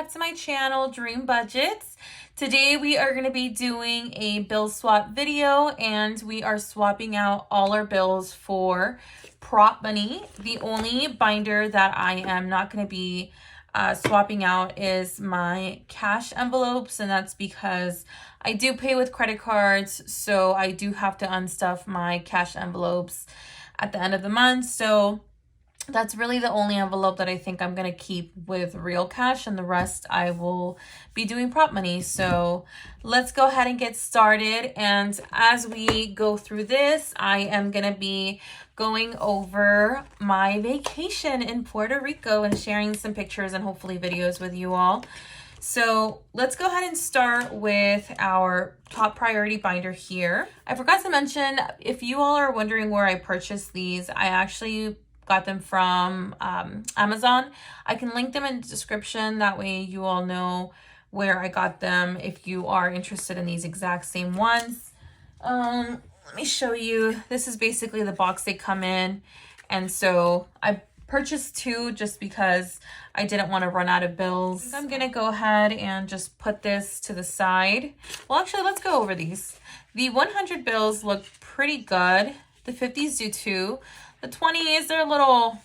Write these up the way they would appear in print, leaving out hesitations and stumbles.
back to my channel, Dream Budgets. Today we are going to be doing a bill swap video, and we are swapping out all our bills for prop money. The only binder that I am not going to be swapping out is my cash envelopes, and that's because I do pay with credit cards, so I do have to unstuff my cash envelopes at the end of the month. So that's really the only envelope that I think I'm going to keep with real cash, and the rest I will be doing prop money. So let's go ahead and get started. And as we go through this, I am going to be going over my vacation in Puerto Rico and sharing some pictures and hopefully videos with you all. So let's go ahead and start with our top priority binder here. I forgot to mention, if you all are wondering where I purchased these, I actually got them from Amazon. I can link them in the description. That way you all know where I got them if you are interested in these exact same ones. Let me show you. This is basically the box they come in. And so I purchased two just because I didn't want to run out of bills. I'm going to go ahead and just put this to the side. Well, actually, let's go over these. The 100 bills look pretty good. The 50s do too. The 20s, they're a little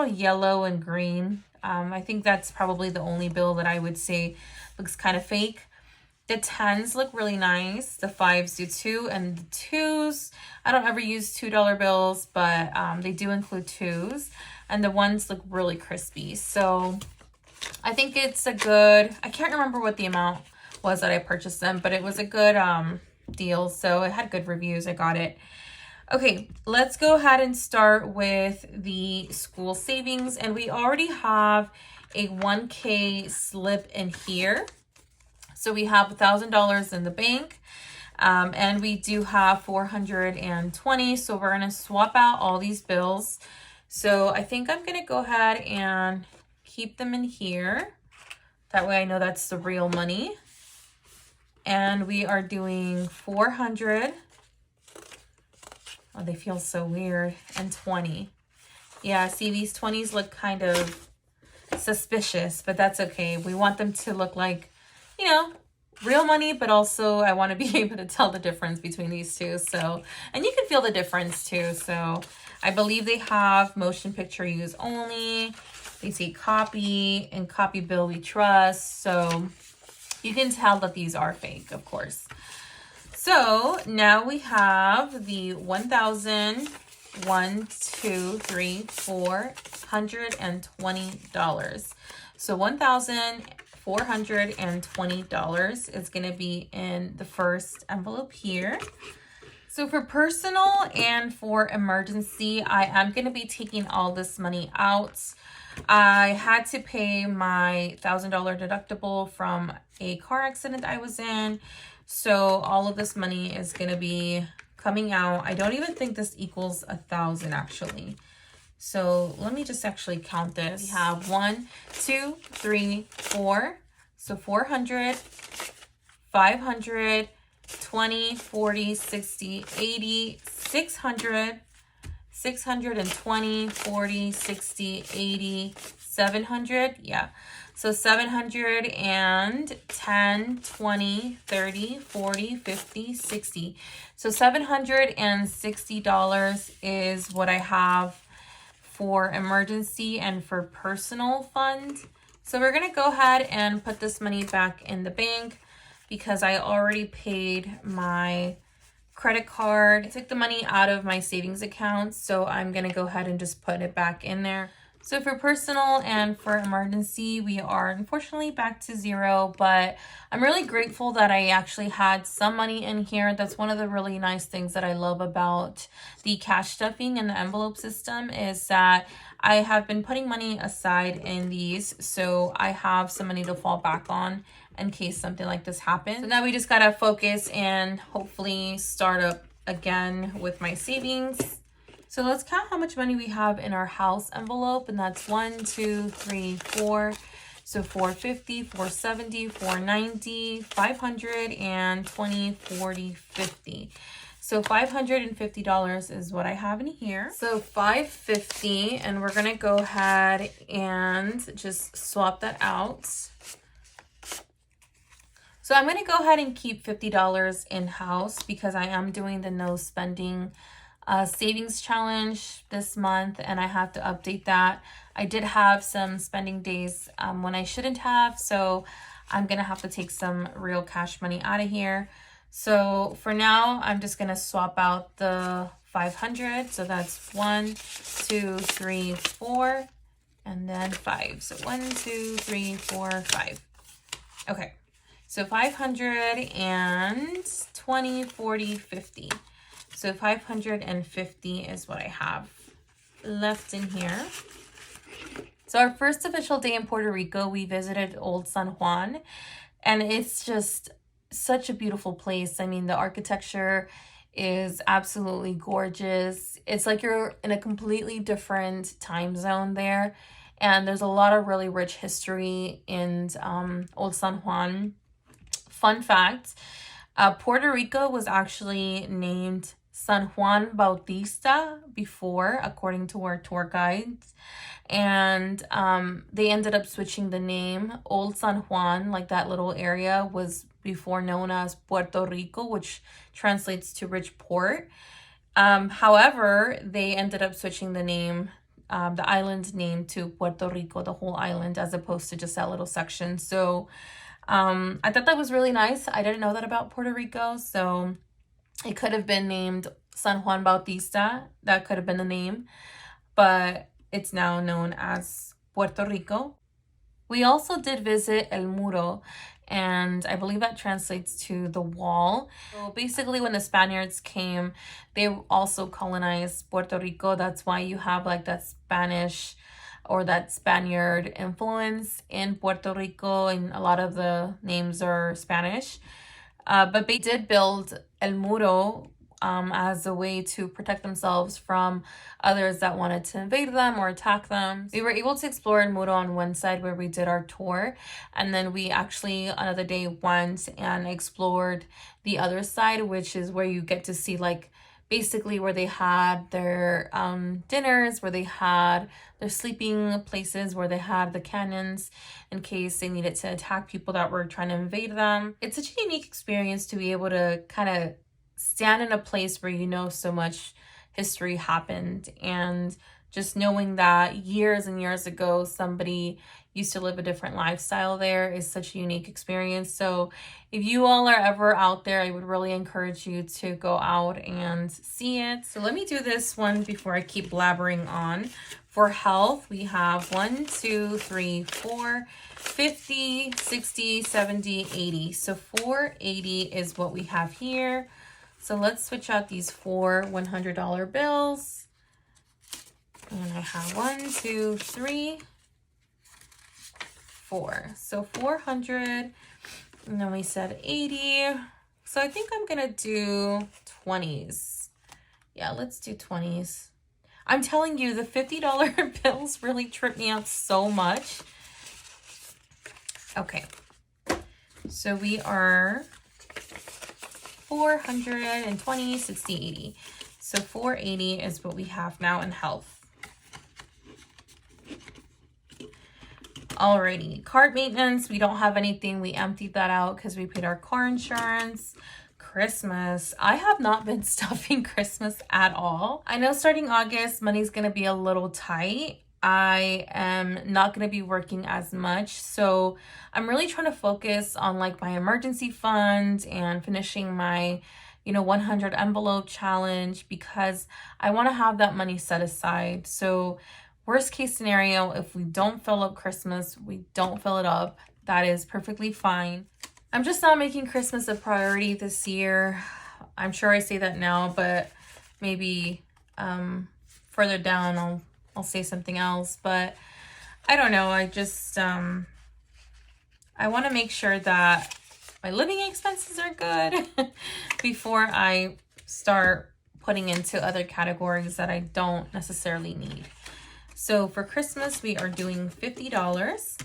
yellow and green. I think that's probably the only bill that I would say looks kind of fake. The 10s look really nice. The 5s do too. And the 2s, I don't ever use $2 bills, but they do include 2s. And the 1s look really crispy. So I think it's a good, I can't remember what the amount was that I purchased them, but it was a good deal. So it had good reviews. I got it. Okay, let's go ahead and start with the school savings. And we already have a 1K slip in here. So we have $1,000 in the bank. And we do have 420. So we're going to swap out all these bills. So I think I'm going to go ahead and keep them in here. That way I know that's the real money. And we are doing 400. Oh, they feel so weird. And 20. Yeah, see, these 20s look kind of suspicious, but that's okay. We want them to look like, you know, real money, but also I want to be able to tell the difference between these two. So, and you can feel the difference too. So I believe they have motion picture use only. They say copy and copy bill we trust. So you can tell that these are fake, of course. So now we have the $420. So $1,420 is going to be in the first envelope here. So for personal and for emergency, I am going to be taking all this money out. I had to pay my $1,000 deductible from a car accident I was in. So all of this money is going to be coming out. I don't even think this equals 1,000 actually. So let me just actually count this. We have 1, 2, 3, 4. So 400, 500, 20, 40, 60, 80, 600, 620, 40, 60, 80, 700. Yeah. So 710, 20, 30, 40, 50, 60. So $760 is what I have for emergency and for personal fund. So we're going to go ahead and put this money back in the bank because I already paid my credit card. I took the money out of my savings account, so I'm going to go ahead and just put it back in there. So for personal and for emergency, we are unfortunately back to zero, but I'm really grateful that I actually had some money in here. That's one of the really nice things that I love about the cash stuffing and the envelope system is that I have been putting money aside in these, so I have some money to fall back on in case something like this happens. So now we just gotta focus and hopefully start up again with my savings. So let's count how much money we have in our house envelope, and that's 1, 2, 3, 4. So 450, 470, 490, 500, and 20, 40, 50. So $550 is what I have in here. So $550, and we're gonna go ahead and just swap that out. So I'm going to go ahead and keep $50 in-house because I am doing the no spending savings challenge this month, and I have to update that. I did have some spending days when I shouldn't have, so I'm going to have to take some real cash money out of here. So for now, I'm just going to swap out the 500. So that's 1, 2, 3, 4, and then 5. So 1, 2, 3, 4, 5. Okay. So 500 and 20, 40, 50. So 550 is what I have left in here. So our first official day in Puerto Rico, we visited Old San Juan, and it's just such a beautiful place. I mean, the architecture is absolutely gorgeous. It's like you're in a completely different time zone there, and there's a lot of really rich history in Old San Juan. Fun fact, Puerto Rico was actually named San Juan Bautista before, according to our tour guides. And they ended up switching the name. Old San Juan, like that little area, was before known as Puerto Rico, which translates to rich port. However, they ended up switching the name, the island name, to Puerto Rico, the whole island, as opposed to just that little section. So I thought that was really nice. I didn't know that about Puerto Rico, so it could have been named San Juan Bautista. That could have been the name, but it's now known as Puerto Rico. We also did visit El Muro, and I believe that translates to the wall. So basically, when the Spaniards came, they also colonized Puerto Rico. That's why you have like that Spanish or that Spaniard influence in Puerto Rico, and a lot of the names are Spanish. But they did build El Muro as a way to protect themselves from others that wanted to invade them or attack them. We were able to explore El Muro on one side where we did our tour, and then we actually another day went and explored the other side, which is where you get to see like basically where they had their dinners, where they had their sleeping places, where they had the cannons in case they needed to attack people that were trying to invade them. It's such a unique experience to be able to kind of stand in a place where you know so much history happened, and just knowing that years and years ago somebody used to live a different lifestyle there is such a unique experience. So if you all are ever out there, I would really encourage you to go out and see it. So let me do this one before I keep blabbering on. For health, we have 1, 2, 3, 4, 50, 60, 70, 80. So 480 is what we have here. So let's switch out these 4 $100 bills. And I have 1, 2, 3, 4. So 400, and then we said 80. So I think I'm gonna do 20s. Yeah, let's do 20s. I'm telling you, the $50 bills really trip me out so much. Okay, so we are 420, 60, 80. So 480 is what we have now in health. Alrighty, cart maintenance, we don't have anything. We emptied that out because we paid our car insurance. Christmas, I have not been stuffing Christmas at all. I know starting August, money's gonna be a little tight. I am not gonna be working as much, so I'm really trying to focus on like my emergency fund and finishing my 100 envelope challenge, because I want to have that money set aside. So worst case scenario, if we don't fill up Christmas, we don't fill it up. That is perfectly fine. I'm just not making Christmas a priority this year. I'm sure I say that now, but maybe further down I'll say something else. But I don't know. I just I want to make sure that my living expenses are good before I start putting into other categories that I don't necessarily need. So for Christmas, we are doing $50.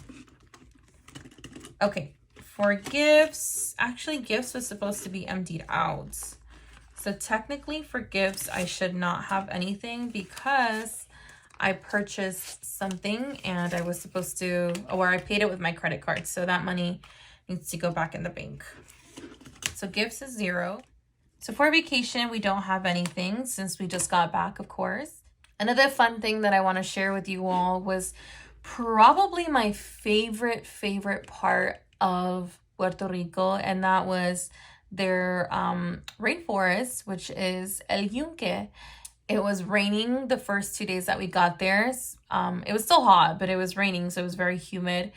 Okay, for gifts, actually gifts was supposed to be emptied out. So technically for gifts, I should not have anything because I purchased something and I was supposed to, or I paid it with my credit card. So that money needs to go back in the bank. So gifts is 0. So for vacation, we don't have anything since we just got back, of course. Another fun thing that I want to share with you all was probably my favorite part of Puerto Rico, and that was their rainforest, which is El Yunque. It was raining the first 2 days that we got there. It was still hot, but it was raining, so it was very humid.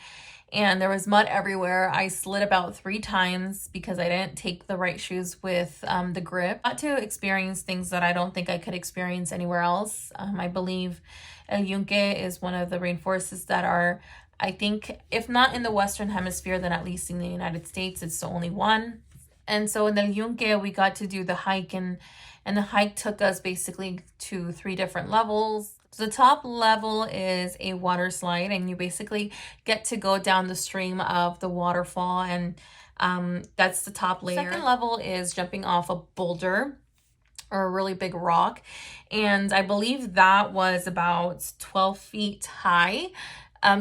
And there was mud everywhere. I slid about 3 times because I didn't take the right shoes with the grip. Got to experience things that I don't think I could experience anywhere else. I believe El Yunque is one of the rainforests that are, I think, if not in the Western Hemisphere, then at least in the United States, it's the only one. And so in El Yunque, we got to do the hike, and the hike took us basically to 3 different levels. So the top level is a water slide, and you basically get to go down the stream of the waterfall, and that's the top layer. Second level is jumping off a boulder or a really big rock, and I believe that was about 12 feet high.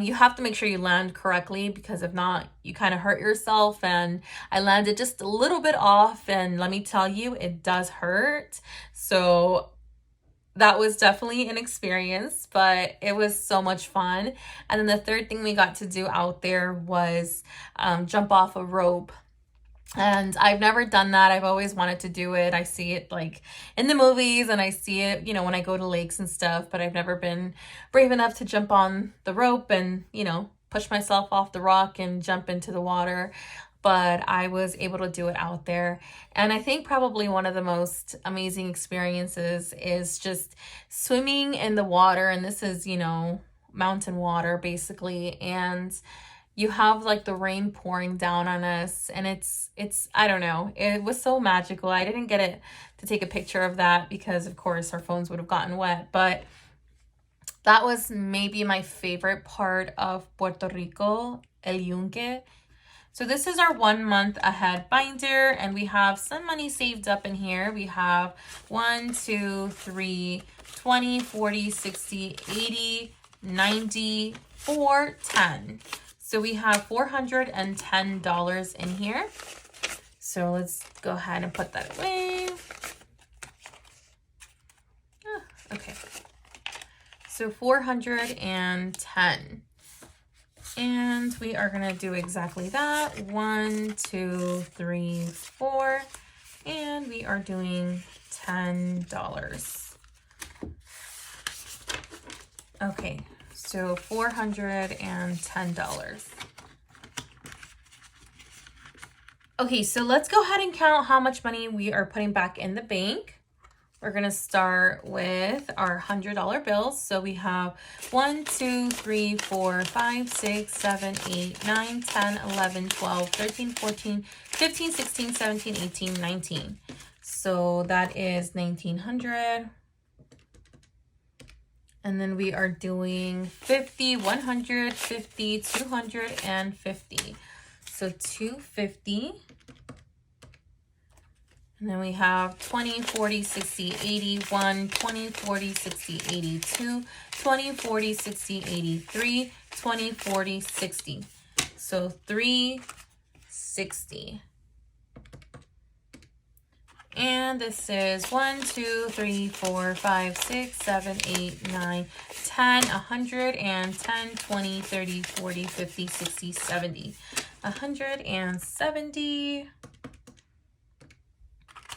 You have to make sure you land correctly, because if not, you kind of hurt yourself. And I landed just a little bit off, and let me tell you, it does hurt. So that was definitely an experience, but it was so much fun. And then the third thing we got to do out there was jump off a rope. And I've never done that. I've always wanted to do it. I see it like in the movies, and I see it, you know, when I go to lakes and stuff, but I've never been brave enough to jump on the rope and, you know, push myself off the rock and jump into the water. But I was able to do it out there. And I think probably one of the most amazing experiences is just swimming in the water. And this is, you know, mountain water basically. And you have like the rain pouring down on us, and it's I don't know, it was so magical. I didn't get it to take a picture of that because of course our phones would have gotten wet, but that was maybe my favorite part of Puerto Rico, El Yunque. So this is our 1 month ahead binder, and we have some money saved up in here. We have 1, 2, 3, 20, 40, 60, 80, 90, 4, 10. So we have $410 in here. So let's go ahead and put that away. Okay. So 410. And we are going to do exactly that. 1, 2, 3, 4. And we are doing $10. Okay. So $410. Okay, so let's go ahead and count how much money we are putting back in the bank. We're going to start with our $100 bills. So we have 1, 2, 3, 4, 5, 6, 7, 8, 9, 10, 11, 12, 13, 14, 15, 16, 17, 18, 19. So that is $1,900. And then we are doing 50, 100, 50, 250. So 250. And then we have 20, 40, 60, 81, 20, 40, 60, 82, 20, 40, 60, 83, 20, 40, 60. So 360. And this is 1, 2, 3, 4, 5, 6, 7, 8, 9, 10, 110, 20, 30, 40, 50, 60, 70. 170.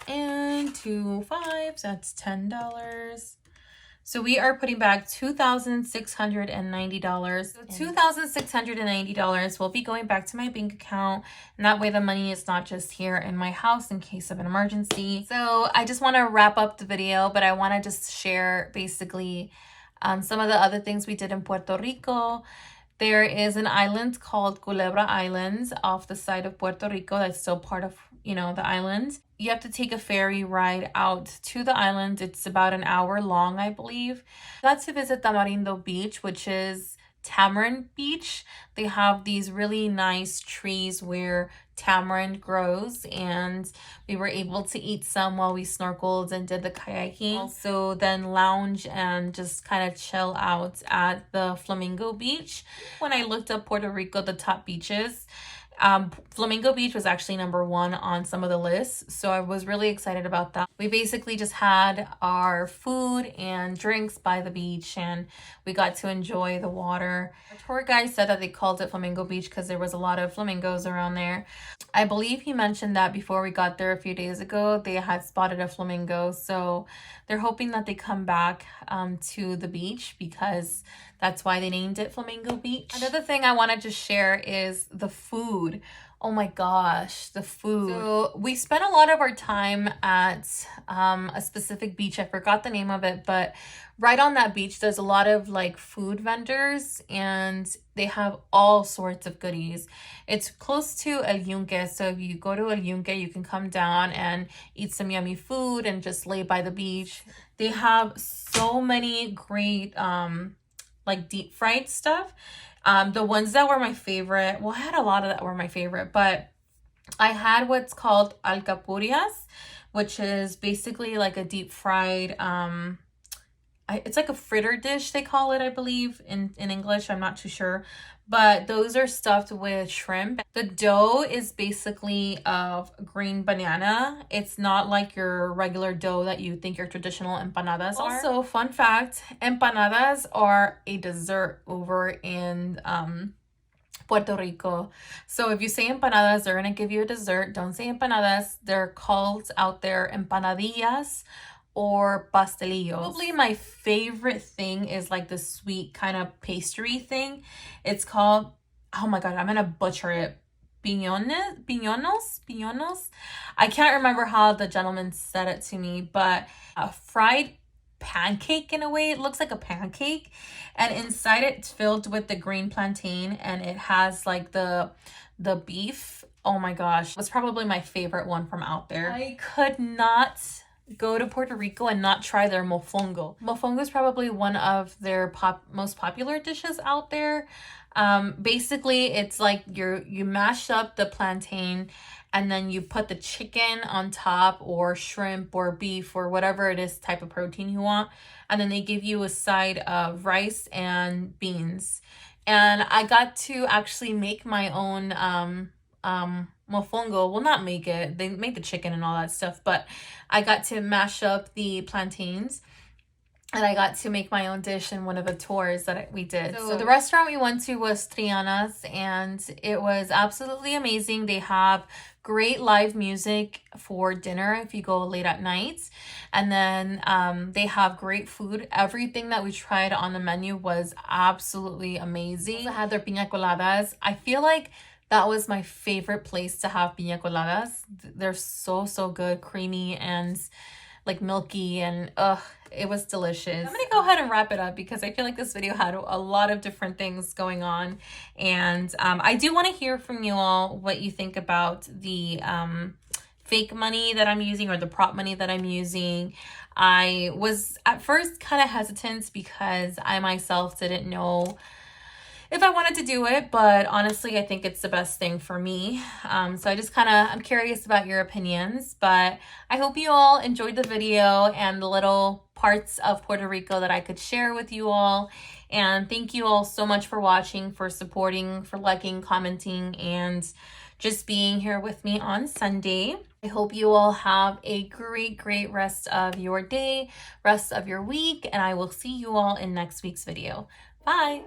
And 2 5s, that's $10. So we are putting back $2,690. So $2,690 will be going back to my bank account. And that way the money is not just here in my house in case of an emergency. So I just want to wrap up the video, but I want to just share basically some of the other things we did in Puerto Rico. There is an island called Culebra Island off the side of Puerto Rico that's still part of, you know, the island. You have to take a ferry ride out to the island. It's about an hour long, I believe. Got to visit Tamarindo Beach, which is Tamarind Beach. They have these really nice trees where tamarind grows, and we were able to eat some while we snorkeled and did the kayaking. Also then lounge and just kind of chill out at the Flamingo Beach. When I looked up Puerto Rico, the top beaches, Flamingo Beach was actually #1 on some of the lists, so I was really excited about that. We basically just had our food and drinks by the beach, and we got to enjoy the water. Our tour guide said that they called it Flamingo Beach because there was a lot of flamingos around there. I believe he mentioned that before we got there a few days ago, they had spotted a flamingo, so they're hoping that they come back to the beach because that's why they named it Flamingo Beach. Another thing I wanted to share is the food. Oh my gosh, the food. So we spent a lot of our time at a specific beach. I forgot the name of it, but right on that beach, there's a lot of like food vendors and they have all sorts of goodies. It's close to El Yunque, so if you go to El Yunque, you can come down and eat some yummy food and just lay by the beach. They have so many great like deep fried stuff. The ones that were my favorite, well, I had a lot of that were my favorite, but I had what's called alcapurrias, which is basically like a deep fried, it's like a fritter dish, they call it, I believe, in English. I'm not too sure. But those are stuffed with shrimp. The dough is basically of green banana. It's not like your regular dough that you think your traditional empanadas are. Also, fun fact, empanadas are a dessert over in Puerto Rico. So if you say empanadas, they're going to give you a dessert. Don't say empanadas. They're called out there empanadillas or pastelillos. Probably my favorite thing is like the sweet kind of pastry thing. It's called, oh my god, I'm gonna butcher it. Piñonos. I can't remember how the gentleman said it to me, but a fried pancake in a way. It looks like a pancake, and inside it's filled with the green plantain, and it has like the beef. Oh my gosh, it was probably my favorite one from out there. I could not go to Puerto Rico and not try their mofongo. Mofongo is probably one of their most popular dishes out there. Basically, it's like you mash up the plantain and then you put the chicken on top, or shrimp or beef or whatever it is type of protein you want. And then they give you a side of rice and beans. And I got to actually make my own mofongo. Well, not make it. They made the chicken and all that stuff, but I got to mash up the plantains. And I got to make my own dish in one of the tours that we did. So the restaurant we went to was Triana's, and it was absolutely amazing. They have great live music for dinner if you go late at night. And then they have great food. Everything that we tried on the menu was absolutely amazing. They had their piña coladas. I feel like that was my favorite place to have piña coladas. They're so good, creamy and like milky, and it was delicious. I'm gonna go ahead and wrap it up because I feel like this video had a lot of different things going on, and I do want to hear from you all what you think about the fake money that I'm using, or the prop money that I'm using. I was at first kind of hesitant because I myself didn't know if I wanted to do it, but honestly, I think it's the best thing for me. So I'm curious about your opinions, but I hope you all enjoyed the video and the little parts of Puerto Rico that I could share with you all. And thank you all so much for watching, for supporting, for liking, commenting, and just being here with me on Sunday. I hope you all have a great rest of your day, rest of your week, and I will see you all in next week's video. Bye!